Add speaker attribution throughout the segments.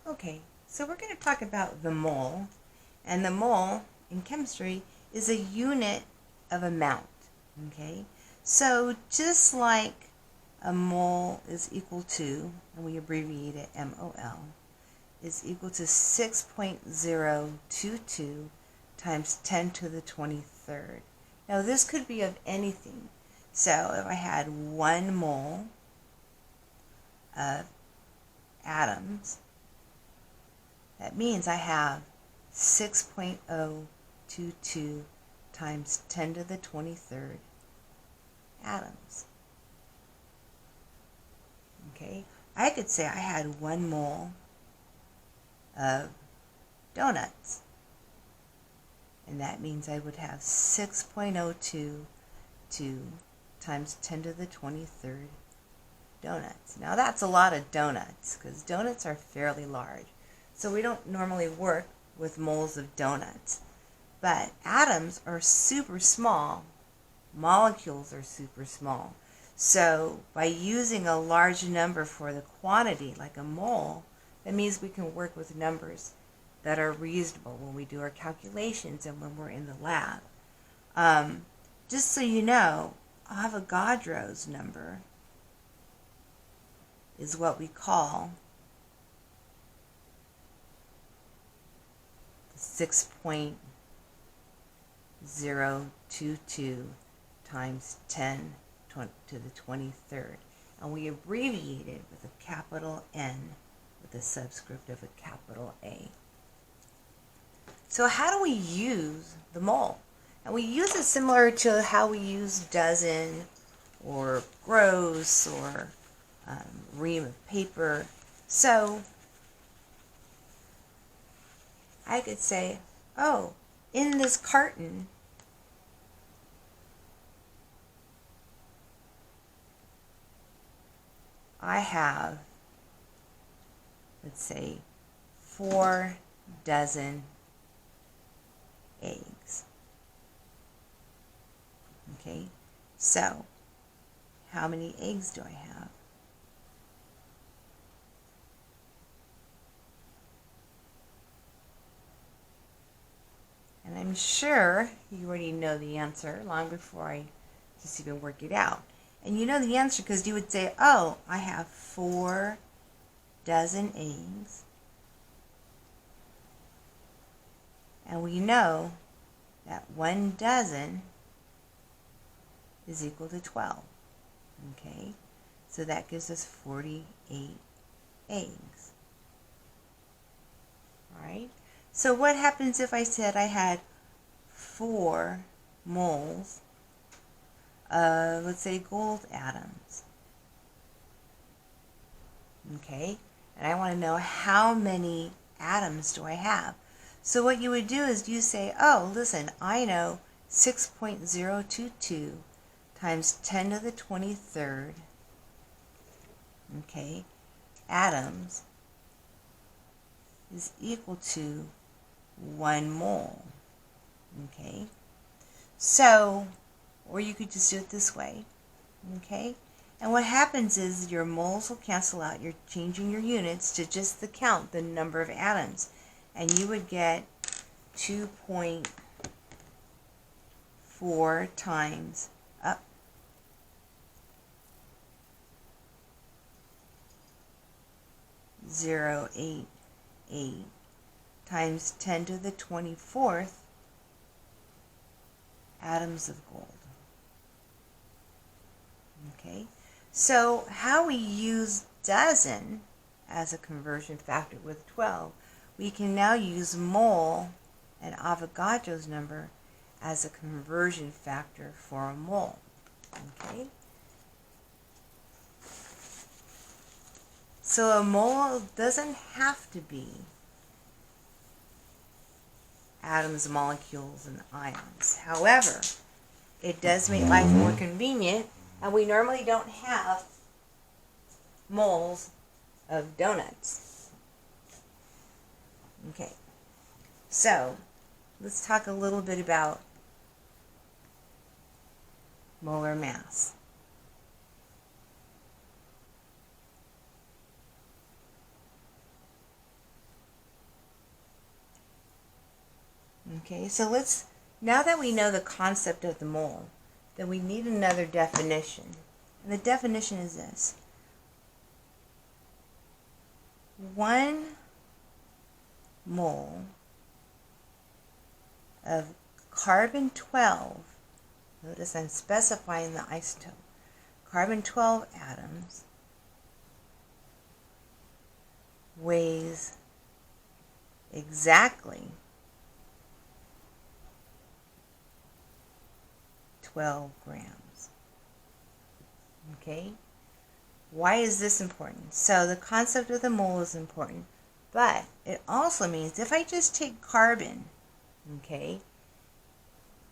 Speaker 1: Okay, so we're going to talk about the mole, and the mole in chemistry is a unit of amount. Okay, so just like a mole is equal to, and we abbreviate it MOL, is equal to 6.022 times 10 to the 23rd. Now this could be of anything. So if I had 1 mole of atoms, that means I have 6.022 times 10 to the 23rd atoms. Okay, I could say I had 1 mole of donuts, and that means I would have 6.022 times 10 to the 23rd donuts. Now that's a lot of donuts because donuts are fairly large. So we don't normally work with moles of donuts. But atoms are super small. Molecules are super small. So by using a large number for the quantity, like a mole, that means we can work with numbers that are reasonable when we do our calculations and when we're in the lab. Just so you know, Avogadro's number is what we call 6.022 times 10 to the 23rd. And we abbreviate it with a capital N with a subscript of a capital A. So how do we use the mole? And we use it similar to how we use dozen or gross or ream of paper. So I could say, oh, in this carton, I have, let's say, 4 dozen eggs. Okay, so how many eggs do I have? And I'm sure you already know the answer long before I just even work it out. And you know the answer because you would say, oh, I have 4 dozen eggs. And we know that 1 dozen is equal to 12. Okay, so that gives us 48 eggs. All right, so what happens if I said I had 4 moles of, let's say, gold atoms? Okay, and I want to know how many atoms do I have. So what you would do is you say, oh, listen, I know 6.022 times 10 to the 23rd, okay, atoms is equal to 1 mole, okay? So, or you could just do it this way, okay? And what happens is your moles will cancel out. You're changing your units to just the count, the number of atoms. And you would get 2.4 times up 0.88 times 10 to the 24th atoms of gold. Okay, so how we use dozen as a conversion factor with 12, we can now use mole and Avogadro's number as a conversion factor for a mole. Okay, so a mole doesn't have to be atoms, molecules, and ions. However, it does make life more convenient, and we normally don't have moles of donuts. Okay, so let's talk a little bit about molar mass. Okay, so now that we know the concept of the mole, then we need another definition. And the definition is this. 1 mole of carbon-12, notice I'm specifying the isotope, carbon-12 atoms weighs exactly 12 grams. Okay? Why is this important? So the concept of the mole is important, but it also means if I just take carbon, okay,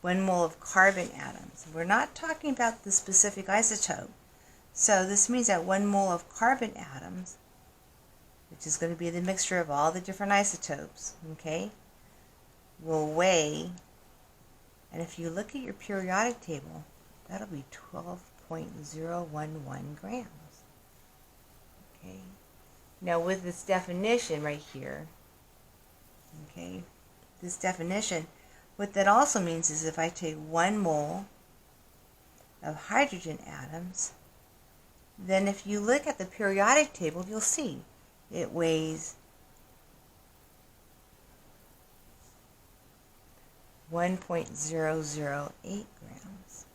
Speaker 1: 1 mole of carbon atoms, we're not talking about the specific isotope. So this means that 1 mole of carbon atoms, which is going to be the mixture of all the different isotopes, okay, will weigh, and if you look at your periodic table, that'll be 12.011 grams. Okay. Now with this definition right here, okay, this definition, what that also means is if I take 1 mole of hydrogen atoms, then if you look at the periodic table, you'll see it weighs 1.008 grams.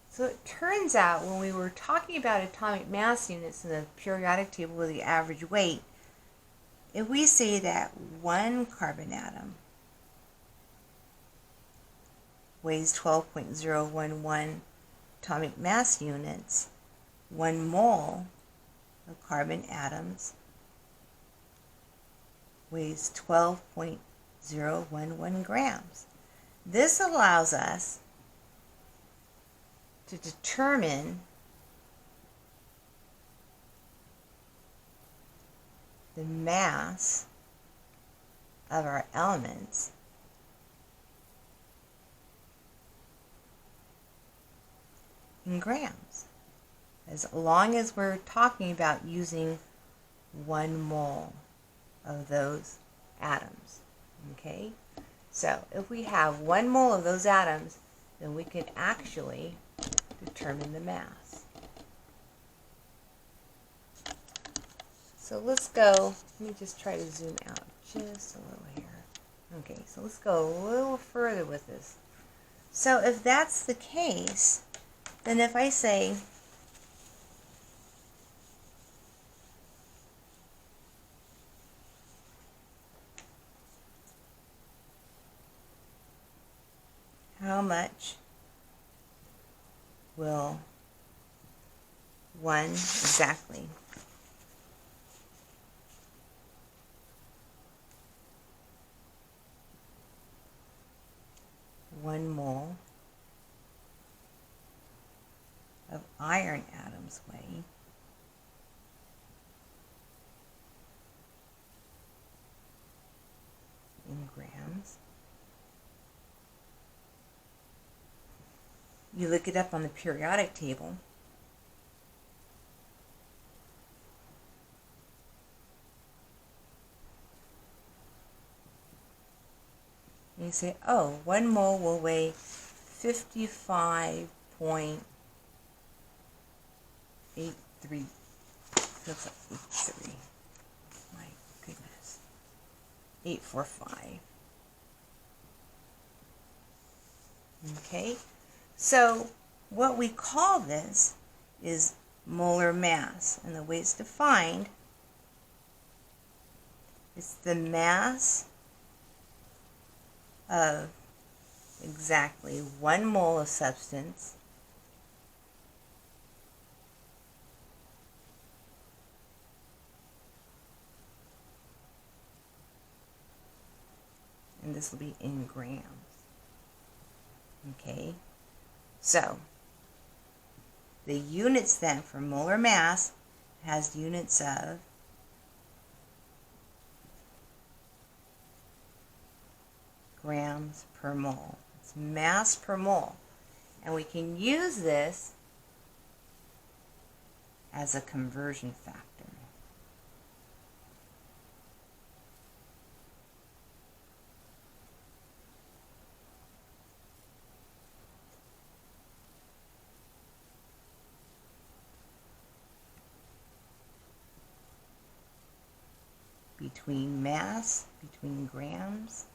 Speaker 1: So it turns out when we were talking about atomic mass units in the periodic table with the average weight, if we say that 1 carbon atom weighs 12.011 atomic mass units, 1 mole of carbon atoms weighs 12.011 grams. This allows us to determine the mass of our elements in grams, as long as we're talking about using 1 mole of those atoms. Okay? So if we have 1 mole of those atoms, then we can actually determine the mass. So let's go, let me just try to zoom out just a little here. Okay, so let's go a little further with this. So if that's the case, then if I say how much will 1 exactly 1 mole of iron atoms weigh in grams. You look it up on the periodic table. And you say, oh, 1 mole will weigh 55.83. Looks like 83. My goodness. 845. Okay, so what we call this is molar mass, and the way it's defined is the mass of exactly 1 mole of substance and this will be in grams. Okay, so the units then for molar mass has units of grams per mole. It's mass per mole. And we can use this as a conversion factor. between mass, between grams,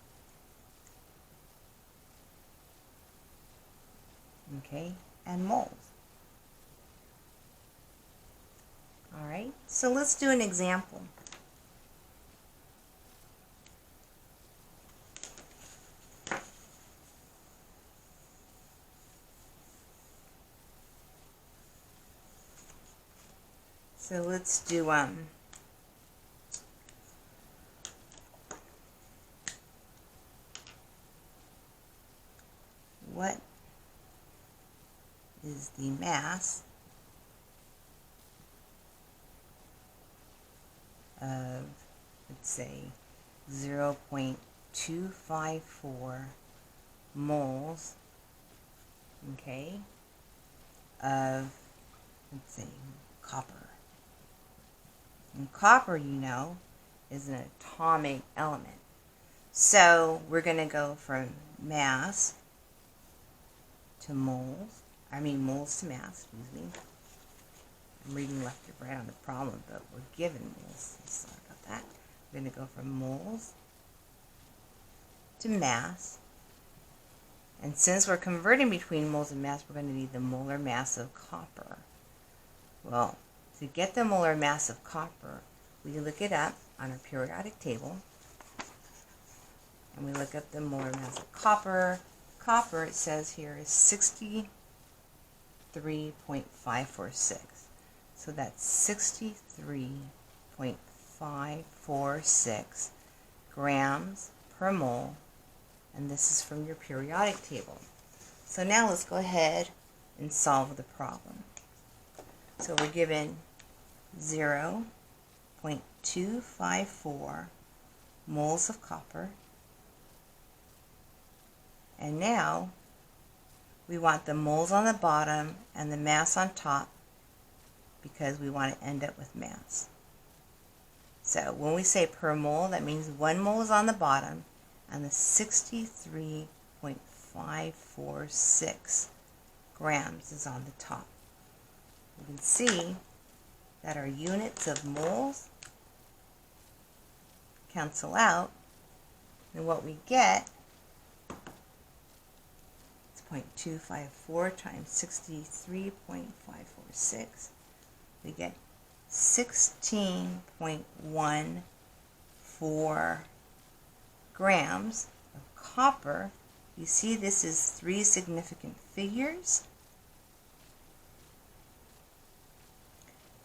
Speaker 1: okay, and moles. All right, so let's do an example. So let's do what is the mass of, let's say, 0.254 moles, okay, of, let's say, copper. And copper, you know, is an atomic element. So we're going to go from mass to moles. Moles to mass, excuse me. I'm reading left to right on the problem, but we're given moles. Sorry about that. We're going to go from moles to mass. And since we're converting between moles and mass, we're going to need the molar mass of copper. Well, to get the molar mass of copper, we look it up on our periodic table. And we look up the molar mass of copper. Copper, it says here, is 63.546. So that's 63.546 grams per mole. And this is from your periodic table. So now let's go ahead and solve the problem. So we're given 0.254 moles of copper. And now we want the moles on the bottom and the mass on top because we want to end up with mass. So when we say per mole, that means 1 mole is on the bottom and the 63.546 grams is on the top. You can see that our units of moles cancel out, and what we get is 0.254 times 63.546. We get 16.14 grams of copper. You see this is 3 significant figures.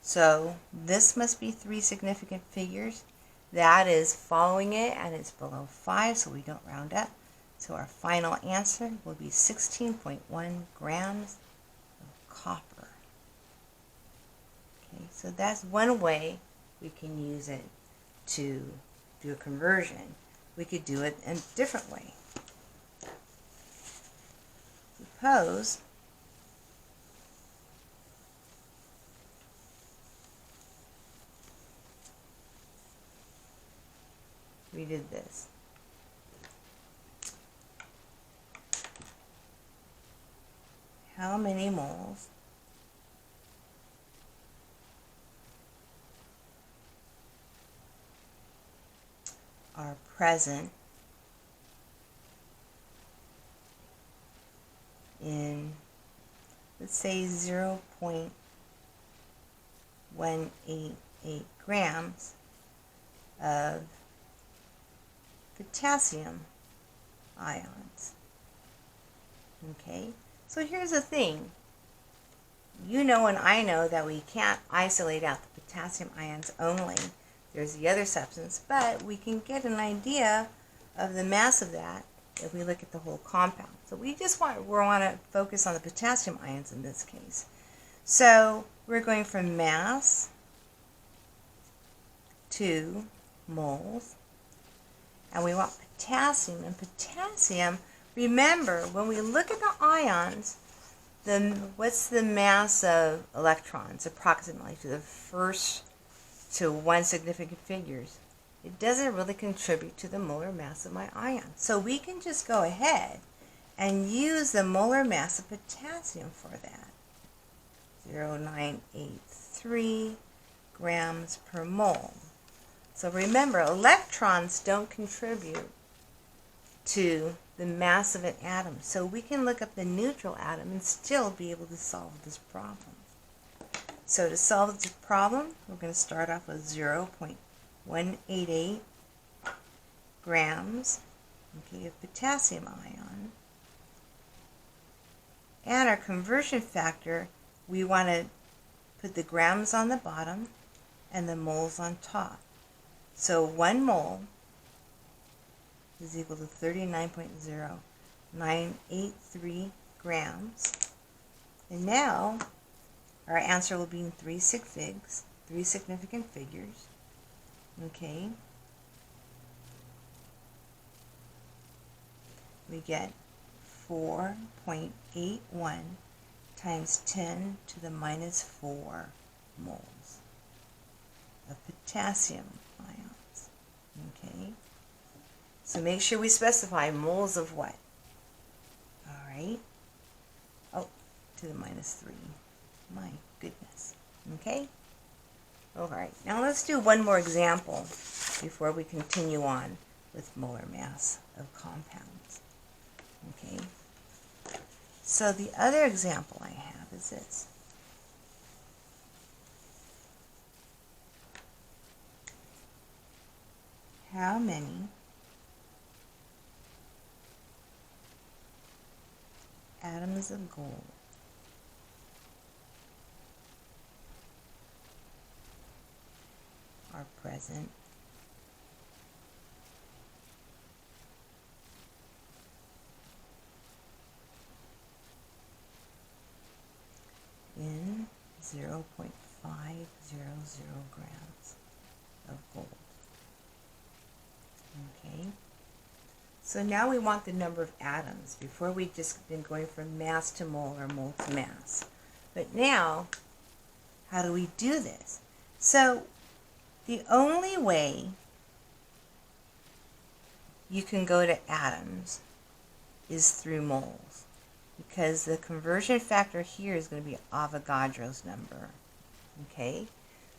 Speaker 1: So this must be 3 significant figures. That is following it, and it's below 5, so we don't round up. So our final answer will be 16.1 grams of copper. Okay, so that's one way we can use it to do a conversion. We could do it in a different way. Suppose we did this. How many moles are present in, let's say, 0.188 grams of potassium ions? Okay, so here's the thing. You know and I know that we can't isolate out the potassium ions only. There's the other substance, but we can get an idea of the mass of that if we look at the whole compound. So we want to focus on the potassium ions in this case. So we're going from mass to moles, and we want potassium. And potassium, remember, when we look at the ions, what's the mass of electrons approximately to the first to 1 significant figures? It doesn't really contribute to the molar mass of my ion. So we can just go ahead and use the molar mass of potassium for that. 0.983 grams per mole. So remember, electrons don't contribute to the mass of an atom. So we can look up the neutral atom and still be able to solve this problem. So to solve this problem, we're going to start off with 0.188 grams, okay, of potassium ion. And our conversion factor, we want to put the grams on the bottom and the moles on top. So 1 mole is equal to 39.0983 grams. And now our answer will be in three significant figures. Okay. We get 4.81 times 10 to the minus 4 moles of potassium ions. Okay. So make sure we specify moles of what? All right. Oh, to the minus 3. My goodness. Okay. All right. Now let's do one more example before we continue on with molar mass of compounds. Okay. So the other example I have is this. How many atoms of gold are present in 0.500 grams of gold? Okay. So now we want the number of atoms. Before we just been going from mass to mole or mole to mass. But now, how do we do this? So the only way you can go to atoms is through moles, because the conversion factor here is going to be Avogadro's number. Okay?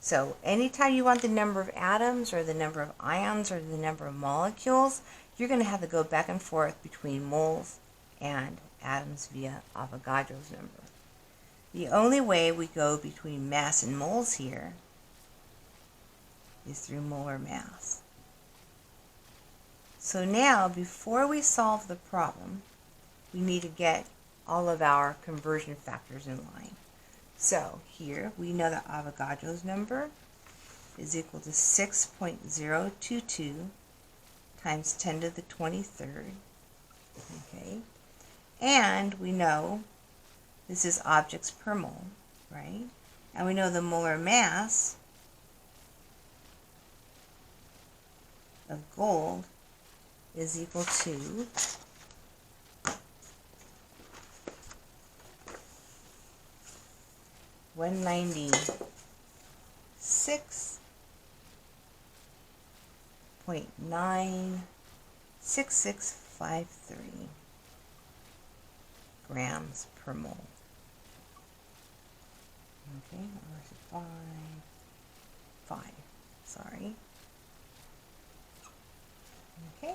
Speaker 1: So anytime you want the number of atoms or the number of ions or the number of molecules, you're going to have to go back and forth between moles and atoms via Avogadro's number. The only way we go between mass and moles here is through molar mass. So now, before we solve the problem, we need to get all of our conversion factors in line. So here we know that Avogadro's number is equal to 6.022 times 10 to the 23rd. Okay, and we know this is objects per mole, right? And we know the molar mass of gold is equal to 196.96653 grams per mole. Okay, or 5, sorry. Okay,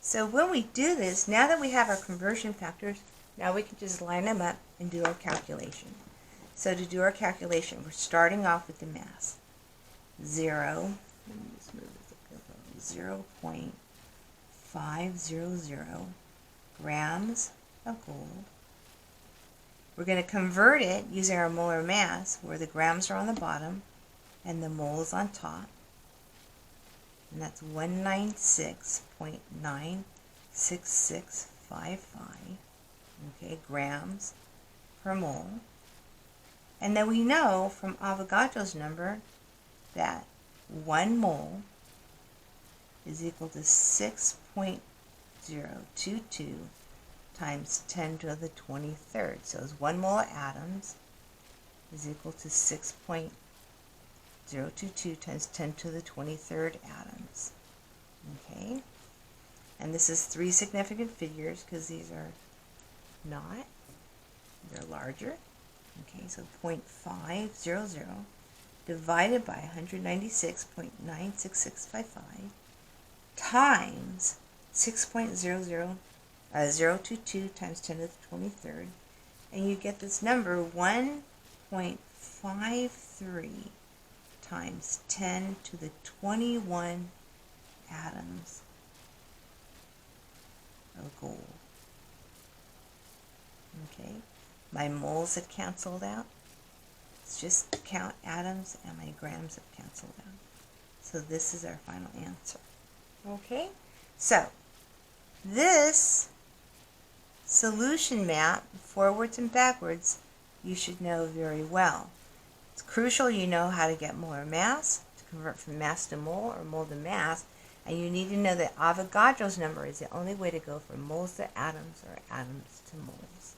Speaker 1: so when we do this, now that we have our conversion factors, now we can just line them up and do our calculation. So to do our calculation, we're starting off with the mass. 0.500 grams of gold. We're going to convert it using our molar mass, where the grams are on the bottom and the moles on top. And that's 196.96655, okay, grams per mole. And then we know from Avogadro's number that 1 mole is equal to 6.022 times 10 to the 23rd. So it's 1 mole of atoms is equal to 6.022 times 10 to the 23rd atoms. Okay? And this is 3 significant figures because these are not, they're larger. Okay, so 0.500 divided by 196.96655 times 6.00022 times 10 to the 23rd, and you get this number 1.53 times 10 to the 21 atoms of gold. Okay, my moles have canceled out. It's just count atoms, and my grams have canceled out. So this is our final answer. Okay, so this solution map, forwards and backwards, you should know very well. It's crucial you know how to get molar mass, to convert from mass to mole or mole to mass, and you need to know that Avogadro's number is the only way to go from moles to atoms or atoms to moles.